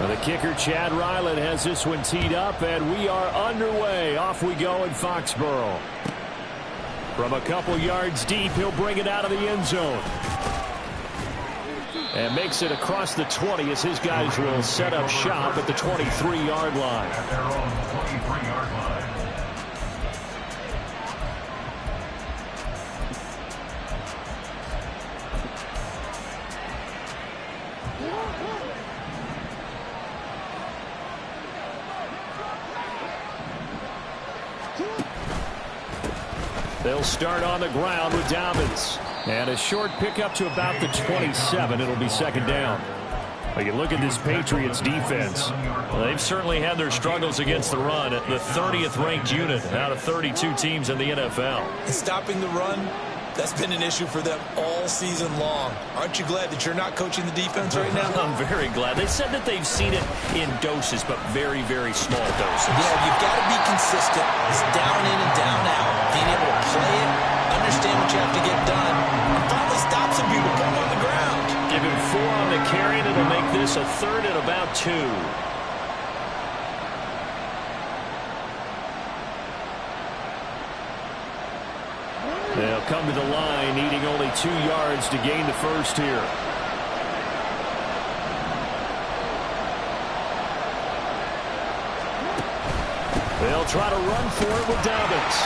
Well, the kicker, Chad Ryland, has this one teed up, and we are underway. Off we go in Foxborough. From a couple yards deep, he'll bring it out of the end zone. And makes it across the 20 as his guys will set up shop at the 23-yard line. At their own 23-yard line. They'll start on the ground with Dobbins. And a short pickup to about the 27. It'll be second down. Well, you look at this Patriots defense. Well, they've certainly had their struggles against the run. The 30th ranked unit out of 32 teams in the NFL. And stopping the run, that's been an issue for them all season long. Aren't you glad that you're not coaching the defense right now? I'm very glad. They said that they've seen it in doses, but very, very small doses. Yeah, you've got to be consistent. It's down in and down out. Being able to play it, understand what you have to get done, and finally stop some people, put them on the ground. Give him 4 on the carry, and it'll make this a third and about 2. They'll come to the line, needing only 2 yards to gain the first here. They'll try to run for it with Dobbins.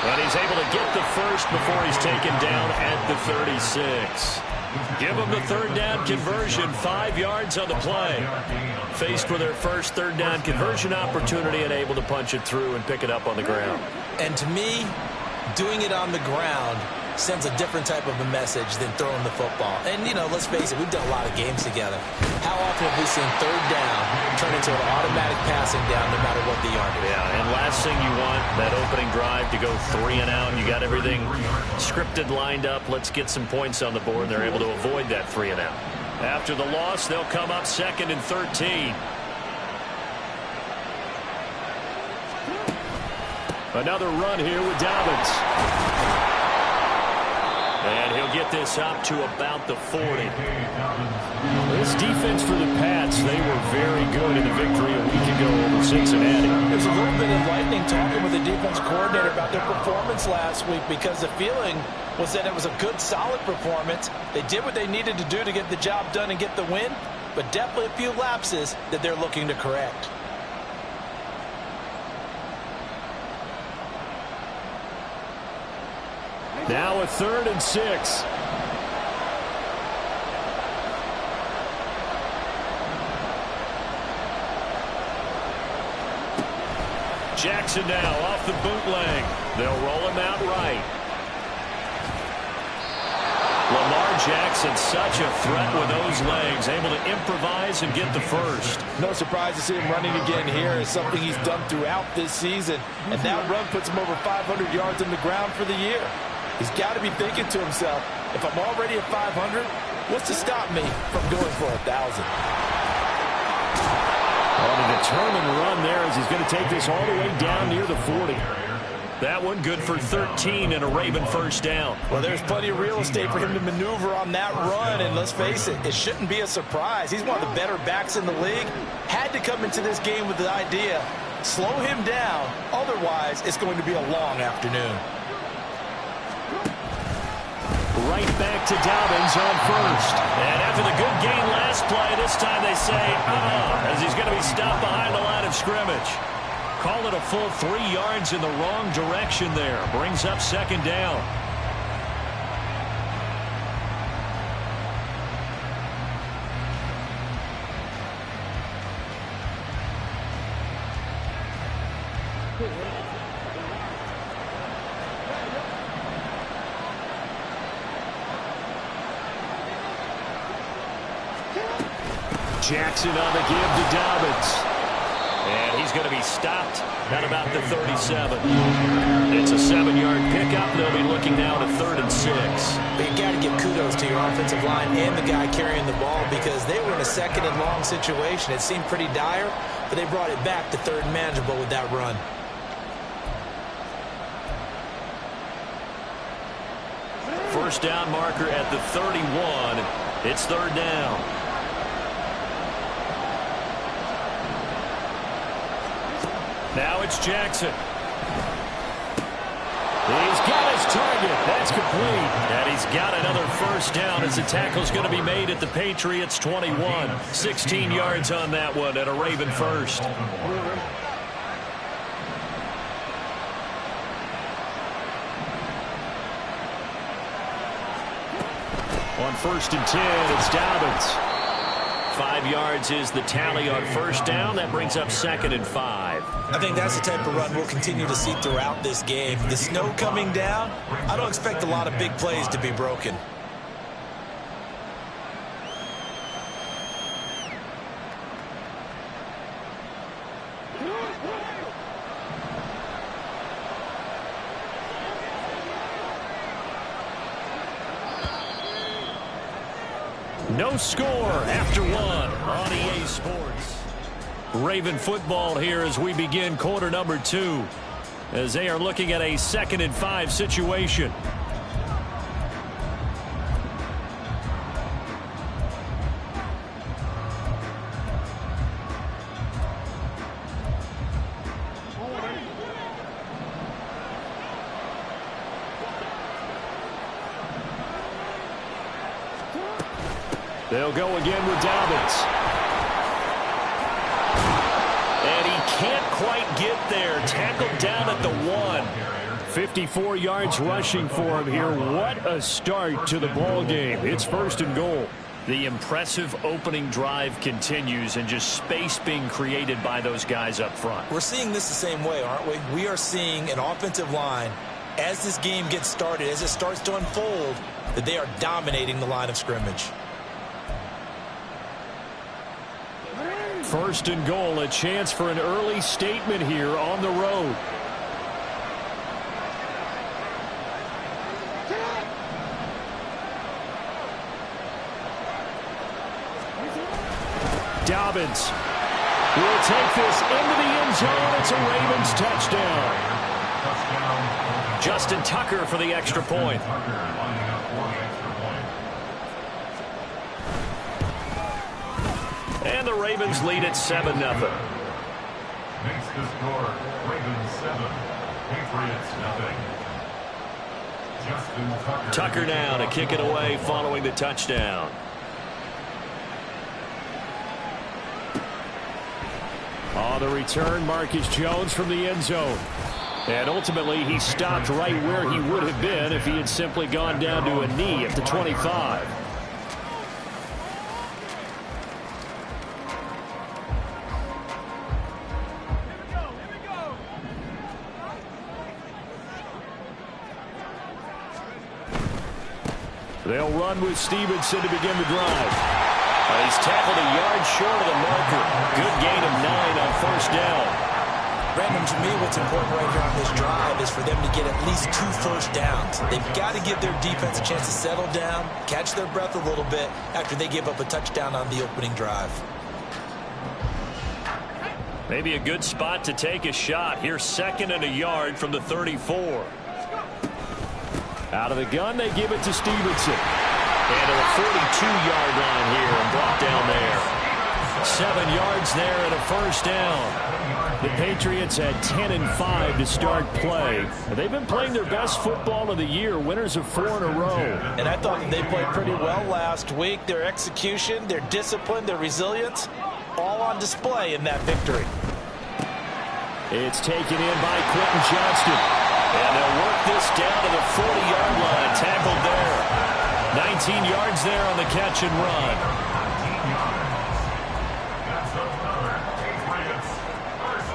But he's able to get the first before he's taken down at the 36. Give them the third down conversion, 5 yards on the play. Faced with their first third down conversion opportunity and able to punch it through and pick it up on the ground. And to me, doing it on the ground sends a different type of a message than throwing the football. And, you know, let's face it, we've done a lot of games together. How often have we seen third down turn into an automatic passing down no matter what the yardage? Yeah, and last thing you want, that opening drive to go 3 and out. You got everything scripted, lined up. Let's get some points on the board. They're able to avoid that 3 and out. After the loss, they'll come up 2nd and 13. Another run here with Dobbins. And he'll get this up to about the 40. This defense for the Pats, they were very good in the victory a week ago over Cincinnati. There's a little bit enlightening talking with the defense coordinator about their performance last week, because the feeling was that it was a good, solid performance. They did what they needed to do to get the job done and get the win, but definitely a few lapses that they're looking to correct. Now a 3rd and 6. Jackson now off the bootleg. They'll roll him out right. Lamar Jackson, such a threat with those legs, able to improvise and get the first. No surprise to see him running again here. It's something he's done throughout this season. And that run puts him over 500 yards on the ground for the year. He's got to be thinking to himself, if I'm already at 500, what's to stop me from going for 1,000? On a determined run there as he's going to take this all the way down near the 40. That one good for 13 and a Raven first down. Well, there's plenty of real estate for him to maneuver on that run, and let's face it, it shouldn't be a surprise. He's one of the better backs in the league. Had to come into this game with the idea, slow him down, otherwise it's going to be a long afternoon. Right back to Dobbins on first. And after the good gain last play, this time they say, as he's going to be stopped behind the line of scrimmage. Call it a full 3 yards in the wrong direction there. Brings up second down. Jackson on the give to Dobbins. And he's going to be stopped at about the 37. It's a 7-yard pickup. They'll be looking now to 3rd and 6. But you got to give kudos to your offensive line and the guy carrying the ball, because they were in a 2nd and long situation. It seemed pretty dire, but they brought it back to 3rd and manageable with that run. First down marker at the 31. It's 3rd down. Now it's Jackson. He's got his target. That's complete. And he's got another first down as the tackle's going to be made at the Patriots 21. 16 yards on that one and a Raven first. On 1st and 10, it's Dobbins. 5 yards is the tally on first down. That brings up 2nd and 5. I think that's the type of run we'll continue to see throughout this game. The snow coming down, I don't expect a lot of big plays to be broken. No score after 1 on EA Sports. Raven football here as we begin quarter number 2, as they are looking at a 2nd and 5 situation. They'll go again with Dobbins. And he can't quite get there. Tackled down at the 1. 54 yards rushing for him here. What a start to the ball game. It's 1st and goal. The impressive opening drive continues, and just space being created by those guys up front. We're seeing this the same way, aren't we? We are seeing an offensive line, as this game gets started, as it starts to unfold, that they are dominating the line of scrimmage. 1st and goal, a chance for an early statement here on the road. Dobbins will take this into the end zone. It's a Ravens touchdown. Justin Tucker for the extra point. And the Ravens lead at 7-0. Makes the score Ravens 7, Patriots 0. Justin Tucker now to kick it away following the touchdown. On the return, Marcus Jones from the end zone. And ultimately, he stopped right where he would have been if he had simply gone down to a knee at the 25. They'll run with Stevenson to begin the drive. He's tackled a yard short of the marker. Good gain of 9 on first down. Brandon, to me, what's important right here on this drive is for them to get at least 2 first downs. They've got to give their defense a chance to settle down, catch their breath a little bit after they give up a touchdown on the opening drive. Maybe a good spot to take a shot. Here's 2nd and a yard from the 34. Out of the gun, they give it to Stevenson. And to the 42-yard line here and brought down there. 7 yards there and a first down. The Patriots had 10 and 5 to start play. They've been playing their best football of the year, winners of 4 in a row. And I thought that they played pretty well last week. Their execution, their discipline, their resilience, all on display in that victory. It's taken in by Quentin Johnston. And they'll work this down to the 40-yard line. Tackled there. 19 yards there on the catch and run.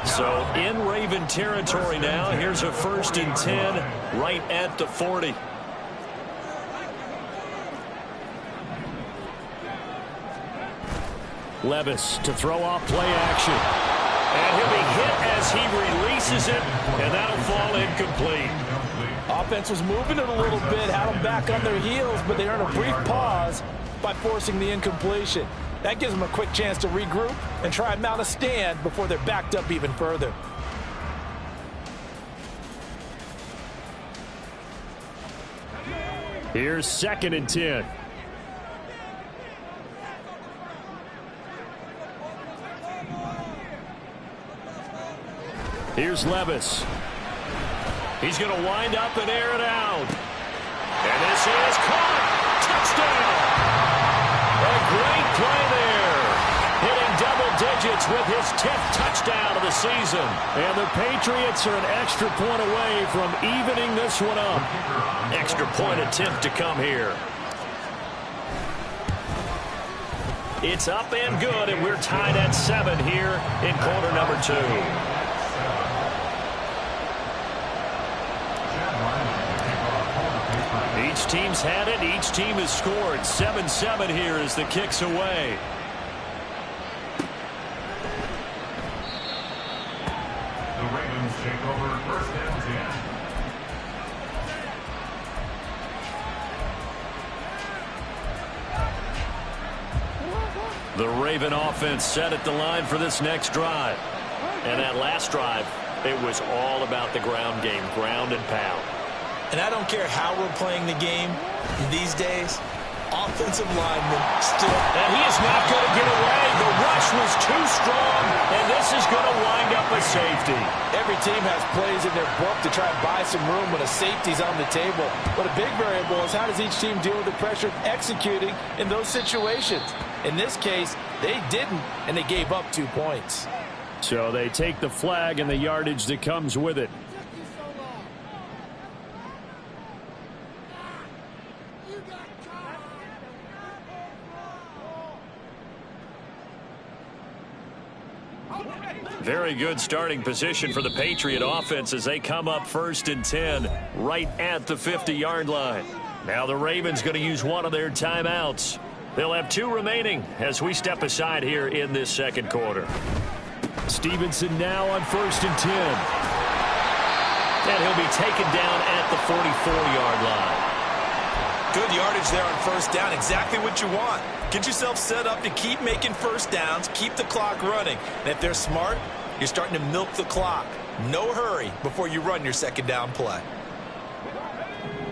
So in Raven territory now. Here's a 1st and 10 right at the 40. Levis to throw off play action. And he'll be hit as he releases it, and that'll fall incomplete. Offense was moving it a little bit, had them back on their heels, but they earned a brief pause by forcing the incompletion. That gives them a quick chance to regroup and try and mount a stand before they're backed up even further. Here's 2nd and 10. Here's Levis. He's going to wind up and air it out. And this is caught. Touchdown. A great play there. Hitting double digits with his 10th touchdown of the season. And the Patriots are an extra point away from evening this one up. Extra point attempt to come here. It's up and good, and we're tied at 7 here in quarter number 2. Each team's had it. Each team has scored. 7-7 here as the kick's away. The Ravens take over first and 10. The Raven offense set at the line for this next drive. And that last drive, it was all about the ground game, ground and pound. And I don't care how we're playing the game these days, offensive linemen still. And he is not going to get away. The rush was too strong, and this is going to wind up a safety. Every team has plays in their book to try and buy some room when a safety's on the table. But a big variable is how does each team deal with the pressure executing in those situations. In this case, they didn't, and they gave up 2 points. So they take the flag and the yardage that comes with it. Very good starting position for the Patriot offense as they come up first and 10 right at the 50-yard line. Now the Ravens going to use one of their timeouts. They'll have 2 remaining as we step aside here in this second quarter. Stevenson now on first and 10. And he'll be taken down at the 44-yard line. Good yardage there on first down. Exactly what you want. Get yourself set up to keep making first downs, keep the clock running. And if they're smart, you're starting to milk the clock. No hurry before you run your second down play.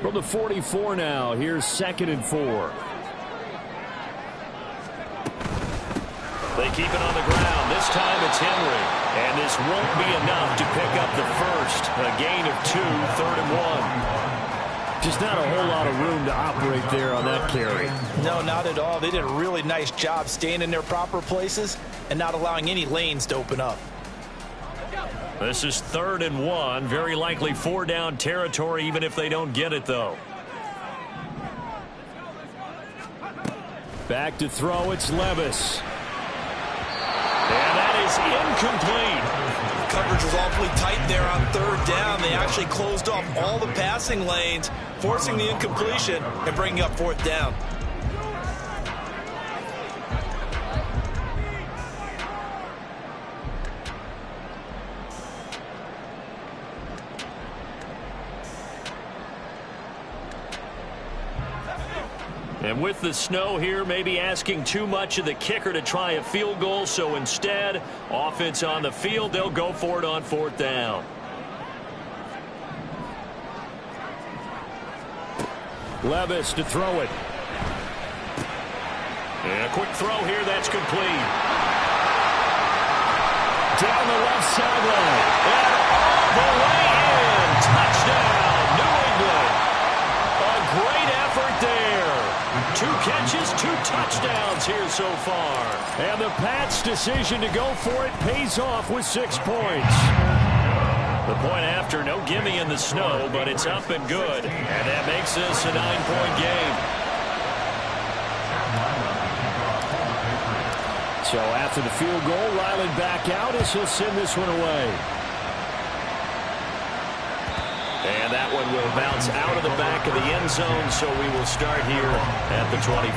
From the 44 now, here's 2nd and 4. They keep it on the ground. This time it's Henry. And this won't be enough to pick up the first. A gain of 2, 3rd and 1. Just not a whole lot of room to operate there on that carry. No, not at all. They did a really nice job staying in their proper places and not allowing any lanes to open up. This is 3rd and 1. Very likely 4-down territory, even if they don't get it, though. Back to throw, it's Levis. And that is incomplete. Coverage was awfully tight there on 3rd down. They actually closed off all the passing lanes, forcing the incompletion and bringing up 4th down. And with the snow here, maybe asking too much of the kicker to try a field goal. So instead, offense on the field, they'll go for it on 4th down. Levis to throw it. And a quick throw here, that's complete. Down the left sideline. And all the way in. Touchdown, New England. A great effort there. 2 catches, 2 touchdowns here so far. And the Pats' decision to go for it pays off with 6 points. The point after, no gimme in the snow, but it's up and good. And that makes this a 9-point game. So after the field goal, Riley back out as he'll send this one away. And that one will bounce out of the back of the end zone, so we will start here at the 25.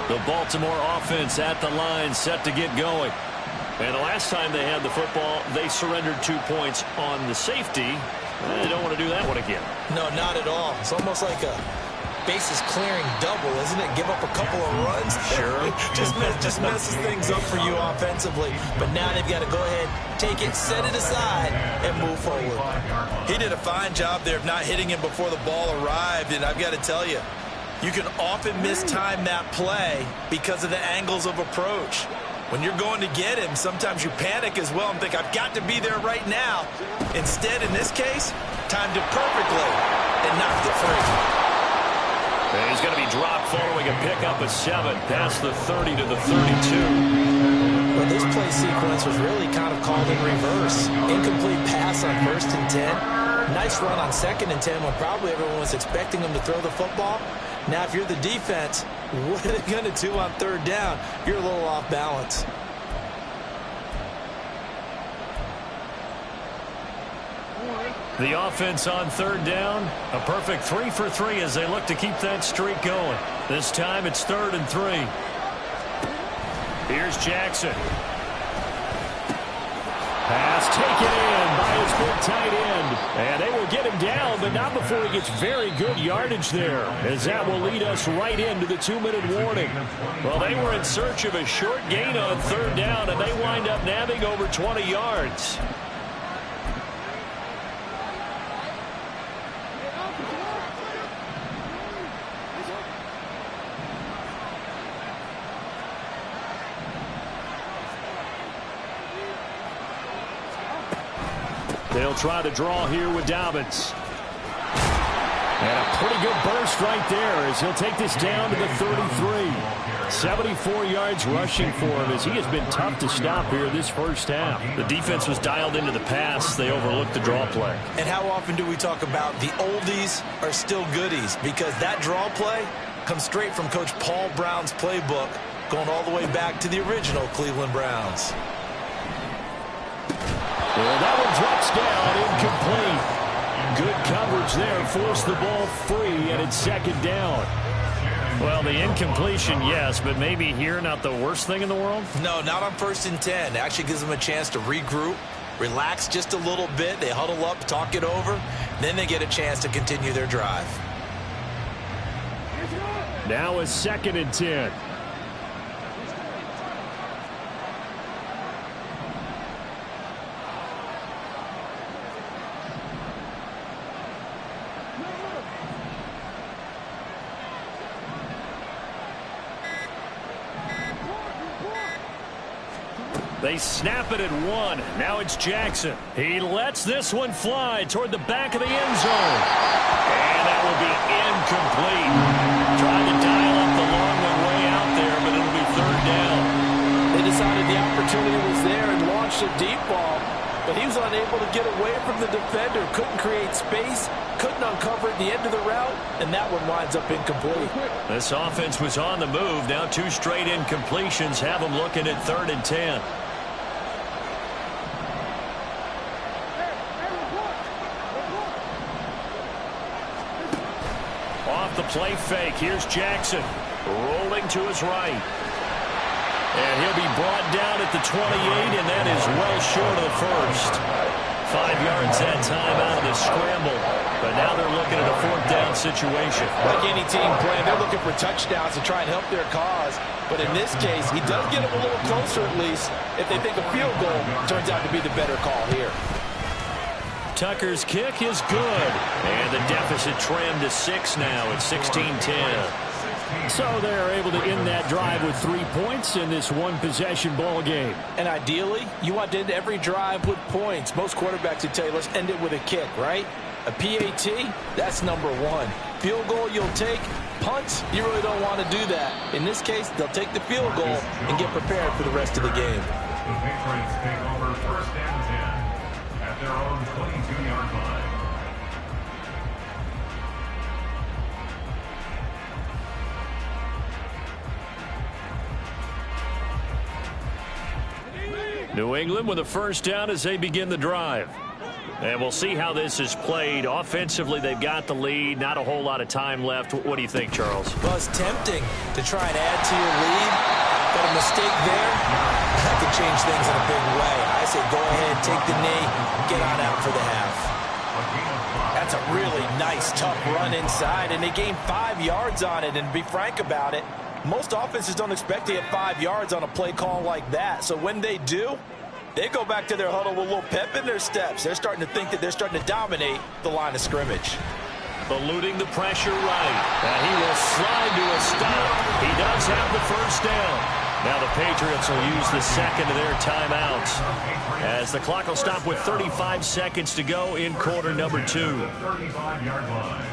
The Baltimore offense at the line, set to get going. And the last time they had the football, they surrendered 2 points on the safety. They don't want to do that one again. No, not at all. It's almost like a bases clearing double, isn't it? Give up a couple of runs. Sure. just messes things up for you offensively. But now they've got to go ahead, take it, set it aside, and move forward. He did a fine job there of not hitting him before the ball arrived. And I've got to tell you, you can often mistime that play because of the angles of approach. When you're going to get him, sometimes you panic as well and think, I've got to be there right now. Instead, in this case, timed it perfectly and knocked it free. And he's going to be dropped following a pickup of 7 past the 30 to the 32. Well, this play sequence was really kind of called in reverse. Incomplete pass on 1st and 10. Nice run on 2nd and 10 when probably everyone was expecting him to throw the football. Now, if you're the defense, what are they going to do on 3rd down? You're a little off balance. The offense on 3rd down, a perfect 3 for 3 as they look to keep that streak going. This time it's 3rd and 3. Here's Jackson. Pass taken in by his big tight end. And they will get him down, but not before he gets very good yardage there, as that will lead us right into the 2-minute warning. Well, they were in search of a short gain on 3rd down, and they wind up nabbing over 20 yards. They'll try to draw here with Dobbins. And a pretty good burst right there as he'll take this down to the 33. 74 yards rushing for him as he has been tough to stop here this first half. The defense was dialed into the pass. They overlooked the draw play. And how often do we talk about the oldies are still goodies? Because that draw play comes straight from Coach Paul Brown's playbook, going all the way back to the original Cleveland Browns. Well, that one drops down, incomplete. Good coverage there, forced the ball free, and it's 2nd down. Well, the incompletion, yes, but maybe here not the worst thing in the world? No, not on 1st and 10. It actually gives them a chance to regroup, relax just a little bit. They huddle up, talk it over, then they get a chance to continue their drive. Now is 2nd and 10. They snap it at 1. Now it's Jackson. He lets this one fly toward the back of the end zone. And that will be incomplete. Trying to dial up the long one way out there, but it'll be 3rd down. They decided the opportunity was there and launched a deep ball, but he was unable to get away from the defender. Couldn't create space, couldn't uncover at the end of the route, and that one winds up incomplete. This offense was on the move. Now 2 straight incompletions have them looking at 3rd and 10. Off the play fake, here's Jackson. Rolling to his right. And he'll be brought down at the 28, and that is well short of the first. 5 yards that time out of the scramble. But now they're looking at a 4th down situation. Like any team playing, they're looking for touchdowns to try and help their cause. But in this case, he does get them a little closer at least if they think a field goal turns out to be the better call here. Tucker's kick is good. And the deficit trimmed to 6 now at 16-10. So they're able to end that drive with 3 points in this one-possession ball game. And ideally, you want to end every drive with points. Most quarterbacks would tell you, let's end it with a kick, right? A PAT, that's number 1. Field goal you'll take. Punts, you really don't want to do that. In this case, they'll take the field goal and get prepared for the rest of the game. The Patriots take over 1st and 10 at their own 22-yard line. New England with a 1st down as they begin the drive. And we'll see how this is played. Offensively, they've got the lead. Not a whole lot of time left. What do you think, Charles? Well, it's tempting to try and add to your lead, but a mistake there, that could change things in a big way. I say go ahead, take the knee, get on out for the half. That's a really nice, tough run inside, and they gained 5 yards on it. And to be frank about it, most offenses don't expect to get 5 yards on a play call like that. So when they do, they go back to their huddle with a little pep in their steps. They're starting to think that they're starting to dominate the line of scrimmage. Eluding the pressure right. And he will slide to a stop. He does have the 1st down. Now the Patriots will use the second of their timeouts as the clock will stop with 35 seconds to go in quarter number 2. 35-yard line.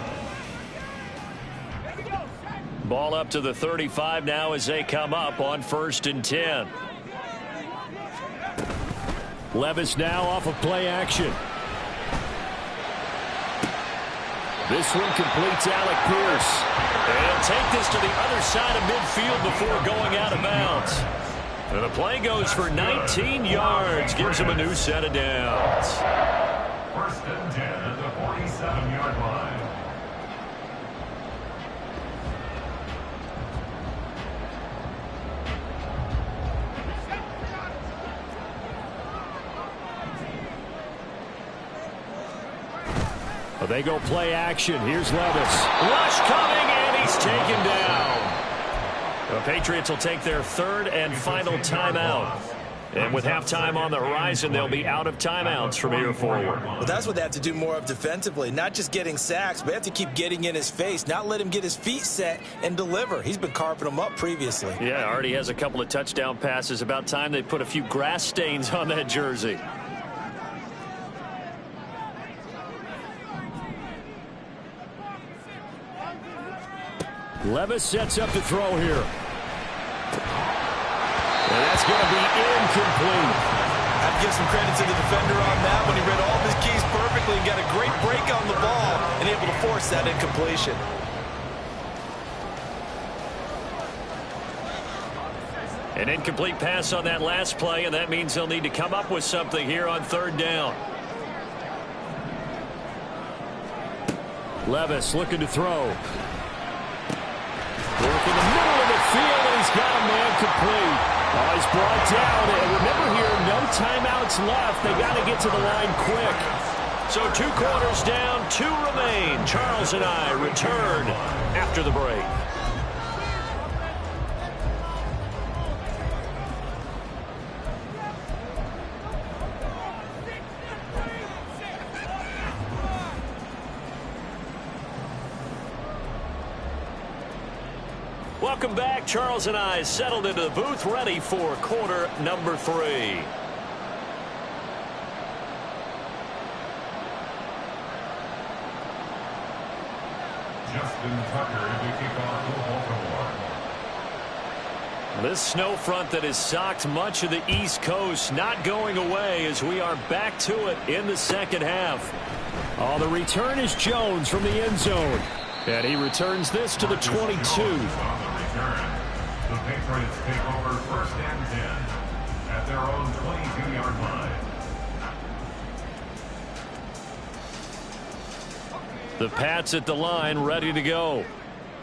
Ball up to the 35 now as they come up on 1st and 10. Levis now off of play action. This one completes Alec Pierce. And he'll take this to the other side of midfield before going out of bounds. And the play goes for 19 yards, gives him a new set of downs. 1st and 10 at the 47-yard line. Well, they go play action. Here's Levis. Rush coming, and he's taken down. The Patriots will take their 3rd and final timeout. And with halftime on the horizon, they'll be out of timeouts from here forward. Well, that's what they have to do more of defensively. Not just getting sacks, but they have to keep getting in his face, not let him get his feet set and deliver. He's been carving them up previously. Yeah, already has a couple of touchdown passes. About time they put a few grass stains on that jersey. Levis sets up to throw here. And that's going to be incomplete. I'd give some credit to the defender on that when he read all of his keys perfectly and got a great break on the ball and able to force that incompletion. An incomplete pass on that last play, and that means they'll need to come up with something here on 3rd down. Levis looking to throw. Work in the middle of the field, and he's got a man complete. Oh, he's brought down. And remember here, no timeouts left. They got to get to the line quick. So 2 quarters down, 2 remain. Charles and I return after the break. Welcome back. Charles and I settled into the booth, ready for quarter number 3. Justin Tucker to kick off for Baltimore. This snow front that has socked much of the East Coast not going away as we are back to it in the second half. Oh, the return is Jones from the end zone. And he returns this to the 22. The Patriots take over 1st and 10 at their own 22-yard line. The Pats at the line, ready to go.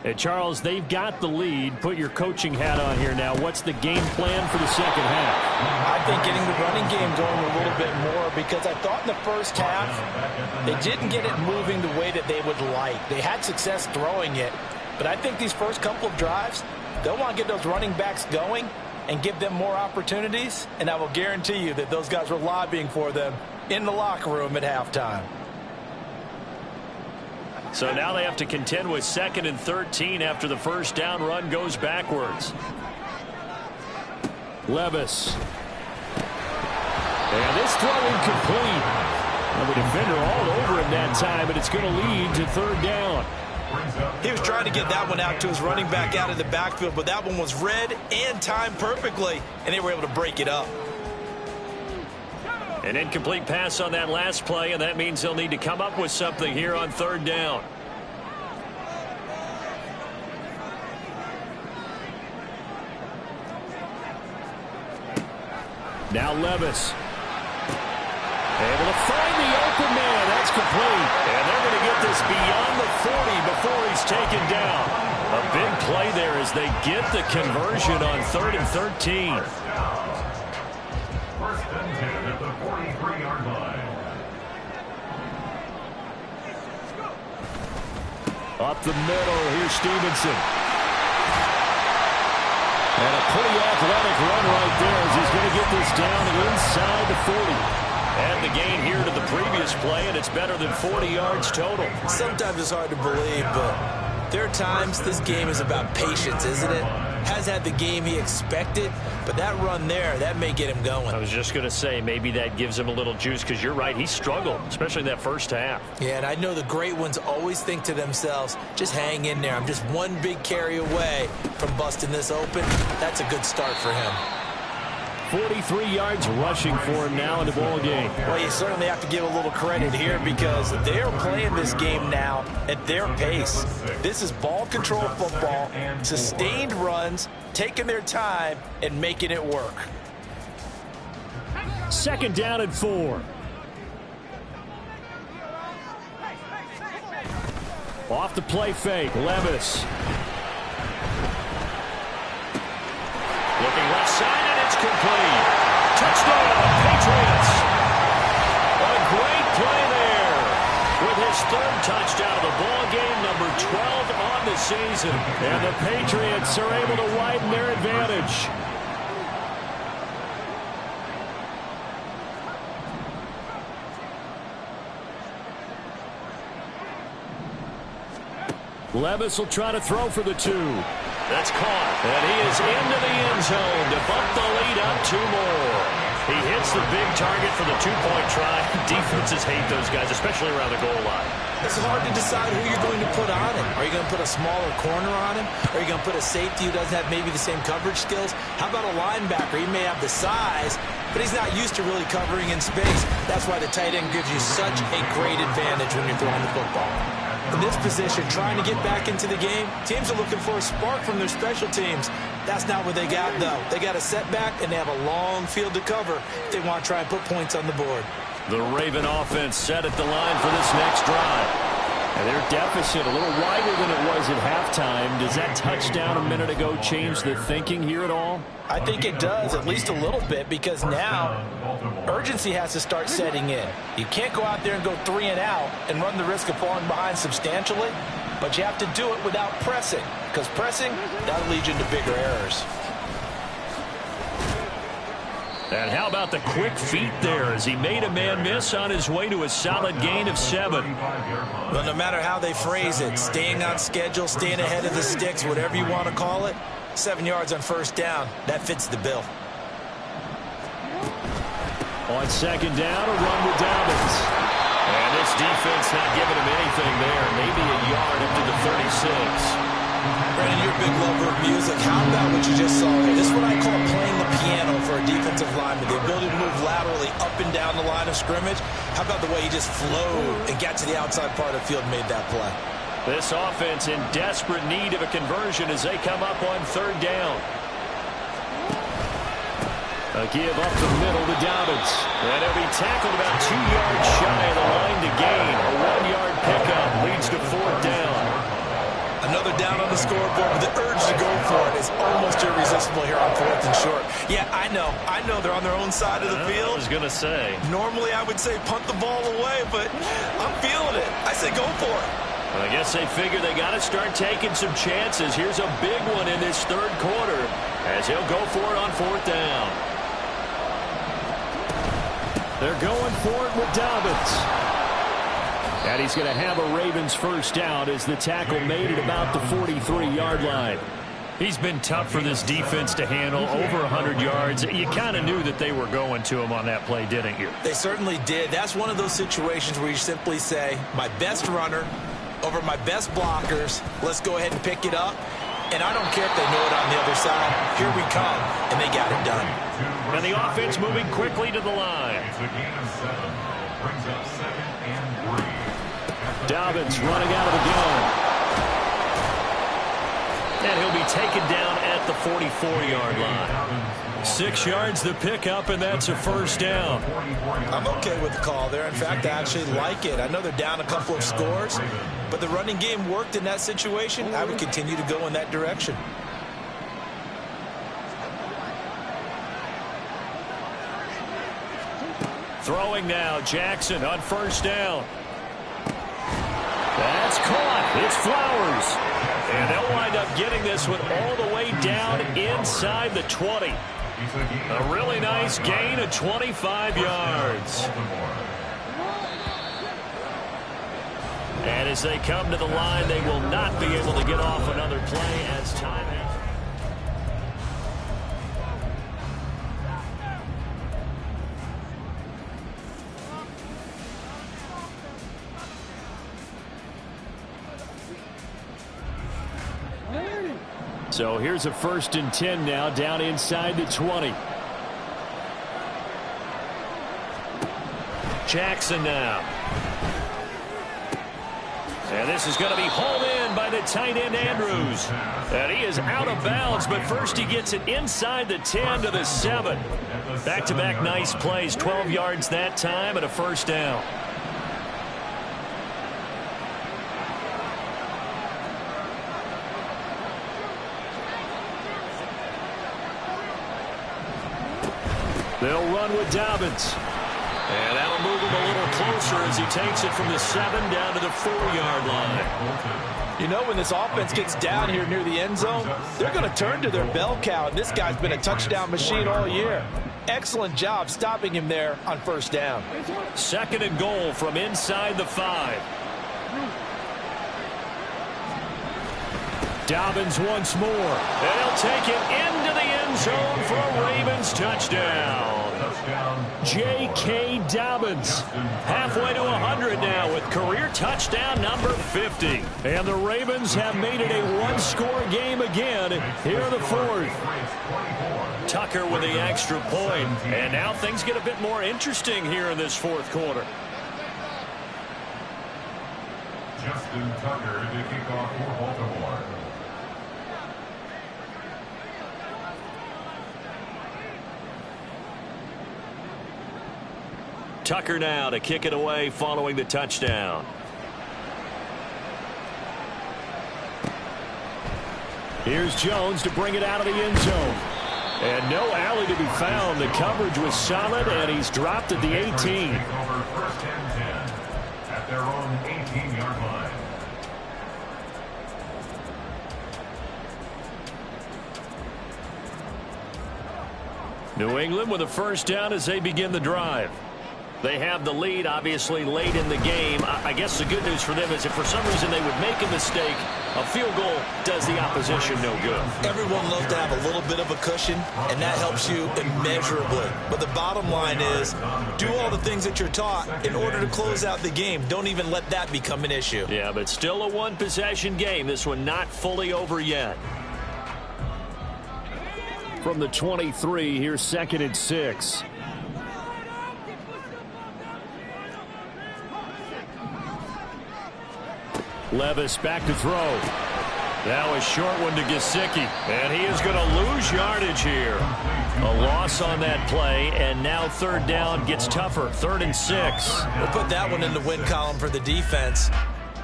And Charles, they've got the lead. Put your coaching hat on here now. What's the game plan for the second half? I think getting the running game going a little bit more, because I thought in the first half they didn't get it moving the way that they would like. They had success throwing it, but I think these first couple of drives, they'll want to get those running backs going and give them more opportunities, and I will guarantee you that those guys were lobbying for them in the locker room at halftime. So now they have to contend with 2nd and 13 after the first down run goes backwards. Levis. And this throw incomplete. And the defender all over him that time, and it's going to lead to 3rd down. He was trying to get that one out to his running back out of the backfield, but that one was read and timed perfectly, and they were able to break it up. An incomplete pass on that last play, and that means they'll need to come up with something here on 3rd down. Now Levis. Able to find the open man. That's complete. And they're going to get this beyond the 40 before he's taken down. A big play there as they get the conversion on 3rd and 13. 1st and 10 at the 43-yard line. Up the middle. Here's Stevenson. And a pretty athletic run right there as he's going to get this down inside the 40. And the gain here to the previous play, and it's better than 40 yards total. Sometimes it's hard to believe, but There are times this game is about patience, isn't it? Has had the game he expected, but that run there, that may get him going. I was just going to say, maybe that gives him a little juice, because you're right, he struggled, especially in that first half. Yeah, and I know the great ones always think to themselves, just hang in there. I'm just one big carry away from busting this open. That's a good start for him. 43 yards rushing for him now in the ball game. Well, you certainly have to give a little credit here because they're playing this game now at their pace. This is ball control football, sustained runs, taking their time and making it work. 2nd down and 4. Off the play fake, Levis. Looking left side, and it's complete. Touchdown, Patriots. A great play there. With his 3rd touchdown of the ball game, number 12 on the season. And the Patriots are able to widen their advantage. Levis will try to throw for the 2. That's caught. And he is into the end zone to bump the lead up 2 more. He hits the big target for the 2-point try. Defenses hate those guys, especially around the goal line. It's hard to decide who you're going to put on him. Are you going to put a smaller corner on him? Are you going to put a safety who doesn't have maybe the same coverage skills? How about a linebacker? He may have the size, but he's not used to really covering in space. That's why the tight end gives you such a great advantage when you're throwing the football. In this position, trying to get back into the game, teams are looking for a spark from their special teams. That's not what they got, though. They got a setback, and they have a long field to cover if they want to try and put points on the board. The Raven offense set at the line for this next drive. And their deficit a little wider than it was at halftime. Does that touchdown a minute ago change the thinking here at all? I think it does, at least a little bit, because now urgency has to start setting in. You can't go out there and go 3 and out and run the risk of falling behind substantially, but you have to do it without pressing, because pressing, that'll lead you into bigger errors. And how about the quick feet there as he made a man miss on his way to a solid gain of 7. Well, no matter how they phrase it, staying on schedule, staying ahead of the sticks, whatever you want to call it, 7 yards on 1st down, that fits the bill. On 2nd down, a run with Dobbins. And this defense not giving him anything there. Maybe a yard up to the 36. Brandon, you're a big lover of music. How about what you just saw here? This is what I call playing the piano for a defensive lineman. The ability to move laterally up and down the line of scrimmage. How about the way he just flowed and got to the outside part of the field and made that play? This offense in desperate need of a conversion as they come up on 3rd down. A give up the middle to Dobbins. And he'll be tackled about 2 yards shy of the line to gain. A 1-yard pickup leads to 4th down. Another down on the scoreboard with the urge to go for it is almost irresistible here on 4th and short. Yeah, I know they're on their own side of the field. I was going to say. Normally I would say punt the ball away, but I'm feeling it. I say go for it. Well, I guess they figure they got to start taking some chances. Here's a big one in this 3rd quarter as he'll go for it on 4th down. They're going for it with Dobbins. And he's going to have a Ravens 1st down as the tackle made at about the 43-yard line. He's been tough for this defense to handle, over 100 yards. You kind of knew that they were going to him on that play, didn't you? They certainly did. That's one of those situations where you simply say, my best runner over my best blockers, let's go ahead and pick it up. And I don't care if they know it on the other side. Here we come, and they got it done. And the offense moving quickly to the line. It's a gain of 7. Brings up 2nd and 3. Dobbins running out of the gun. And he'll be taken down at the 44-yard line. 6 yards the pickup, and that's a 1st down. I'm okay with the call there. In fact, I actually like it. I know they're down a couple of scores, but the running game worked in that situation. I would continue to go in that direction. Throwing now, Jackson on 1st down. That's caught. It's Flowers. And they'll wind up getting this one all the way down inside the 20. A really nice gain of 25 yards. And as they come to the line, they will not be able to get off another play as time. So here's a 1st and 10 now, down inside the 20. Jackson now. And this is going to be hauled in by the tight end Andrews. And he is out of bounds, but first he gets it inside the 10 to the 7. Back-to-back nice plays, 12 yards that time and a 1st down. They'll run with Dobbins. And that'll move him a little closer as he takes it from the 7 down to the 4-yard line. You know, when this offense gets down here near the end zone, they're going to turn to their bell cow. And this guy's been a touchdown machine all year. Excellent job stopping him there on 1st down. 2nd and goal from inside the 5. Dobbins once more. And he'll take it into the end zone for a Ravens touchdown. J.K. Dobbins. Halfway to 100 now with career touchdown number 50. And the Ravens have made it a one-score game again here in the 4th. Tucker with the extra point. And now things get a bit more interesting here in this 4th quarter. Justin Tucker to kick off for Baltimore. Tucker now to kick it away following the touchdown. Here's Jones to bring it out of the end zone. And no alley to be found. The coverage was solid, and he's dropped at the 18. Over 1st and 10 at their own 18-yard line. New England with a 1st down as they begin the drive. They have the lead, obviously, late in the game. I guess the good news for them is if for some reason they would make a mistake, a field goal does the opposition no good. Everyone loves to have a little bit of a cushion, and that helps you immeasurably. But the bottom line is, do all the things that you're taught in order to close out the game. Don't even let that become an issue. Yeah, but still a one-possession game. This one not fully over yet. From the 23, here's 2nd and 6. Levis back to throw. Now a short one to Gesicki. And he is going to lose yardage here. A loss on that play, and now 3rd down gets tougher. 3rd and 6. We'll put that one in the win column for the defense.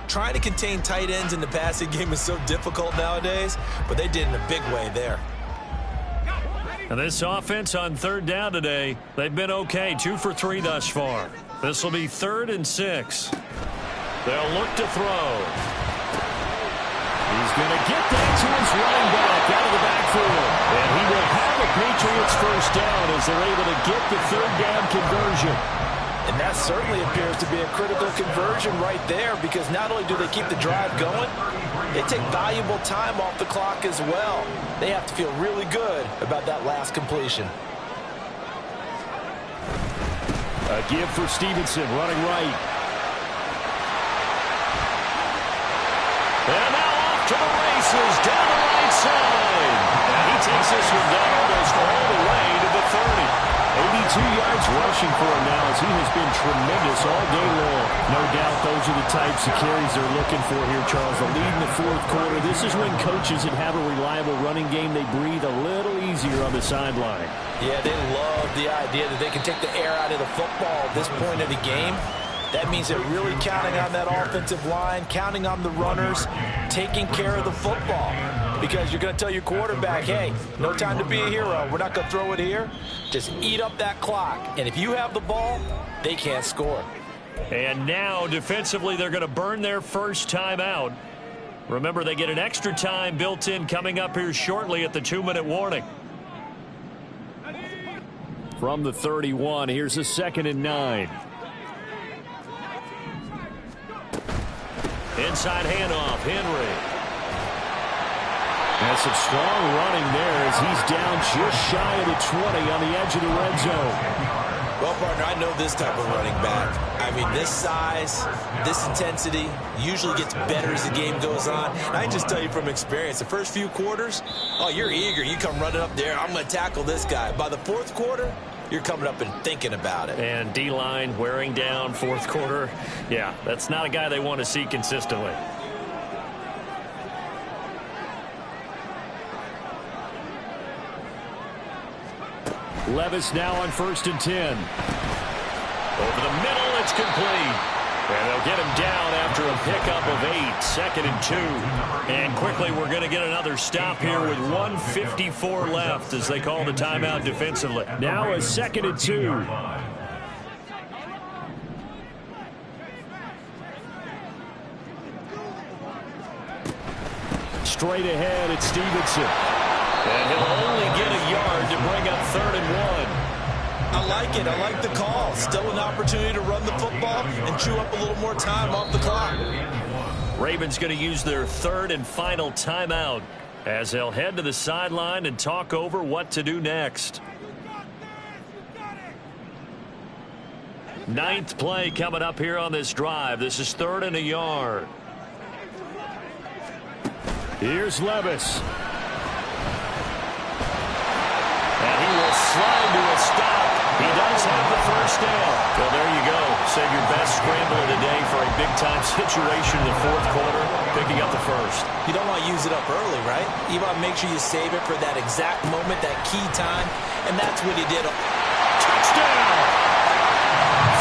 Trying to contain tight ends in the passing game is so difficult nowadays, but they did in a big way there. And this offense on 3rd down today, they've been okay. 2 for 3 thus far. This will be 3rd and 6. They'll look to throw. He's going to get that to his running back out of the backfield. And he will have a Patriots 1st down as they're able to get the 3rd down conversion. And that certainly appears to be a critical conversion right there, because not only do they keep the drive going, they take valuable time off the clock as well. They have to feel really good about that last completion. A give for Stevenson, running right. And now off to the races down the right side. And he takes this one down almost all the way to the 30. 82 yards rushing for him now as he has been tremendous all day long. No doubt those are the types of carries they're looking for here, Charles. The lead in the 4th quarter. This is when coaches that have a reliable running game, they breathe a little easier on the sideline. Yeah, they love the idea that they can take the air out of the football at this point of the game. That means they're really counting on that offensive line, counting on the runners, taking care of the football. Because you're going to tell your quarterback, hey, no time to be a hero. We're not going to throw it here. Just eat up that clock. And if you have the ball, they can't score. And now, defensively, they're going to burn their first time out. Remember, they get an extra time built in coming up here shortly at the 2-minute warning. From the 31, here's a 2nd and 9. Inside handoff, Henry. And some strong running there as he's down just shy of the 20 on the edge of the red zone. Well, partner, I know this type of running back. I mean, this size, this intensity usually gets better as the game goes on. And I can just tell you from experience, the first few quarters, oh, you're eager. You come running up there, I'm going to tackle this guy. By the fourth quarter, you're coming up and thinking about it. And D-line wearing down fourth quarter. Yeah, that's not a guy they want to see consistently. Levis now on 1st and 10. Over the middle, it's complete. And they'll get him down after a pickup of 8, 2nd and 2. And quickly, we're going to get another stop here with 1:54 left as they call the timeout defensively. Now a 2nd and 2. Straight ahead, it's Stevenson. And he'll only get a yard to bring up 3rd and 1. I like it. I like the call. Still an opportunity to run the football and chew up a little more time off the clock. Ravens going to use their 3rd and final timeout as they'll head to the sideline and talk over what to do next. 9th play coming up here on this drive. This is 3rd and a yard. Here's Levis. And he will slide to a stop. He does have the first down. Well, there you go. Save your best scramble of the day for a big-time situation in the fourth quarter, picking up the first. You don't want to use it up early, right? You want to make sure you save it for that exact moment, that key time, and that's what he did. Touchdown!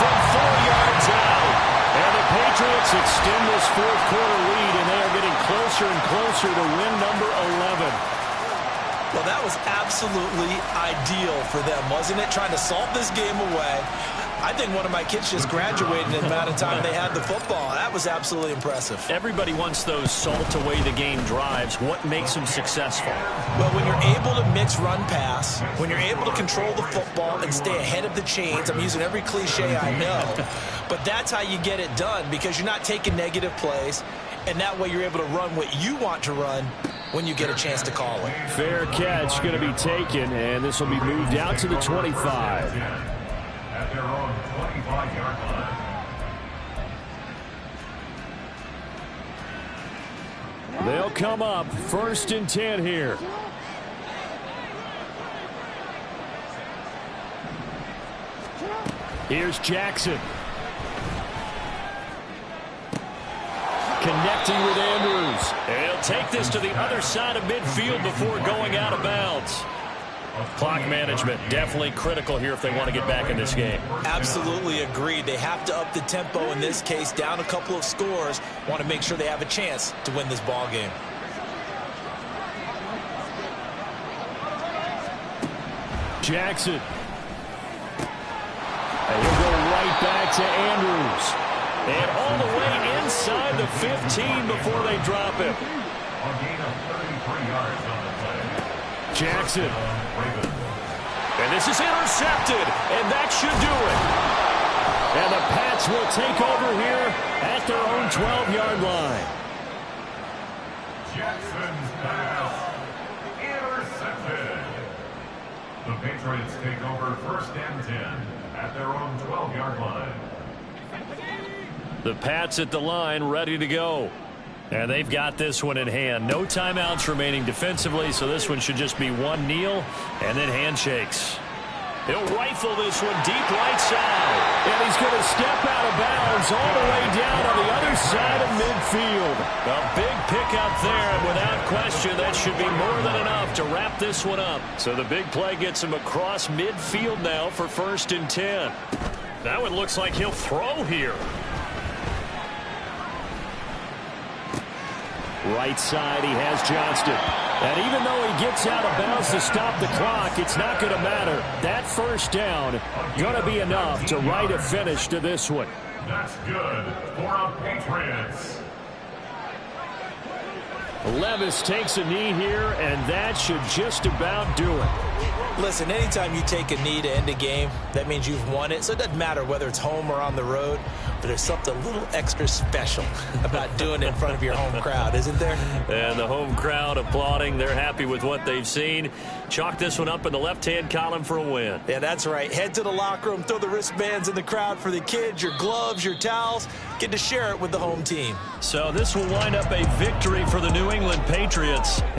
From 4 yards out. And the Patriots extend this fourth quarter lead, and they are getting closer and closer to win number 11. Well, that was absolutely ideal for them, wasn't it? Trying to salt this game away. I think one of my kids just graduated in the amount of time they had the football. That was absolutely impressive. Everybody wants those salt-away-the-game drives. What makes them successful? Well, when you're able to mix run-pass, when you're able to control the football and stay ahead of the chains, I'm using every cliche I know, but that's how you get it done because you're not taking negative plays, and that way you're able to run what you want to run when you get a chance to call it. Fair catch going to be taken, and this will be moved out to the 25. At their own 25-yard line. They'll come up 1st and 10 here. Here's Jackson. Connecting with Andrews. And he'll take this to the other side of midfield before going out of bounds. Clock management definitely critical here if they want to get back in this game. Absolutely agreed. They have to up the tempo in this case, down a couple of scores. Want to make sure they have a chance to win this ball game. Jackson. And he'll go right back to Andrews. And all the way inside the 15 before they drop him. A gain of 33 yards on the play. Jackson. And this is intercepted, and that should do it. And the Pats will take over here at their own 12-yard line. Jackson's pass intercepted. The Patriots take over 1st and 10 at their own 12-yard line. The Pats at the line ready to go. And they've got this one in hand. No timeouts remaining defensively, so this one should just be one kneel and then handshakes. He'll rifle this one deep right side. And he's going to step out of bounds all the way down on the other side of midfield. A big pickup there, and without question, that should be more than enough to wrap this one up. So the big play gets him across midfield now for 1st and 10. That one looks like he'll throw here. Right side, he has Johnston. And even though he gets out of bounds to stop the clock, it's not going to matter. That first down going to be enough to write a finish to this one. That's good for our Patriots. Levis takes a knee here, and that should just about do it. Listen, anytime you take a knee to end a game, that means you've won it. So it doesn't matter whether it's home or on the road. but there's something a little extra special about doing it in front of your home crowd, isn't there? And the home crowd applauding. They're happy with what they've seen. Chalk this one up in the left-hand column for a win. Yeah, that's right. Head to the locker room, throw the wristbands in the crowd for the kids, your gloves, your towels. Get to share it with the home team. So this will wind up a victory for the New England Patriots.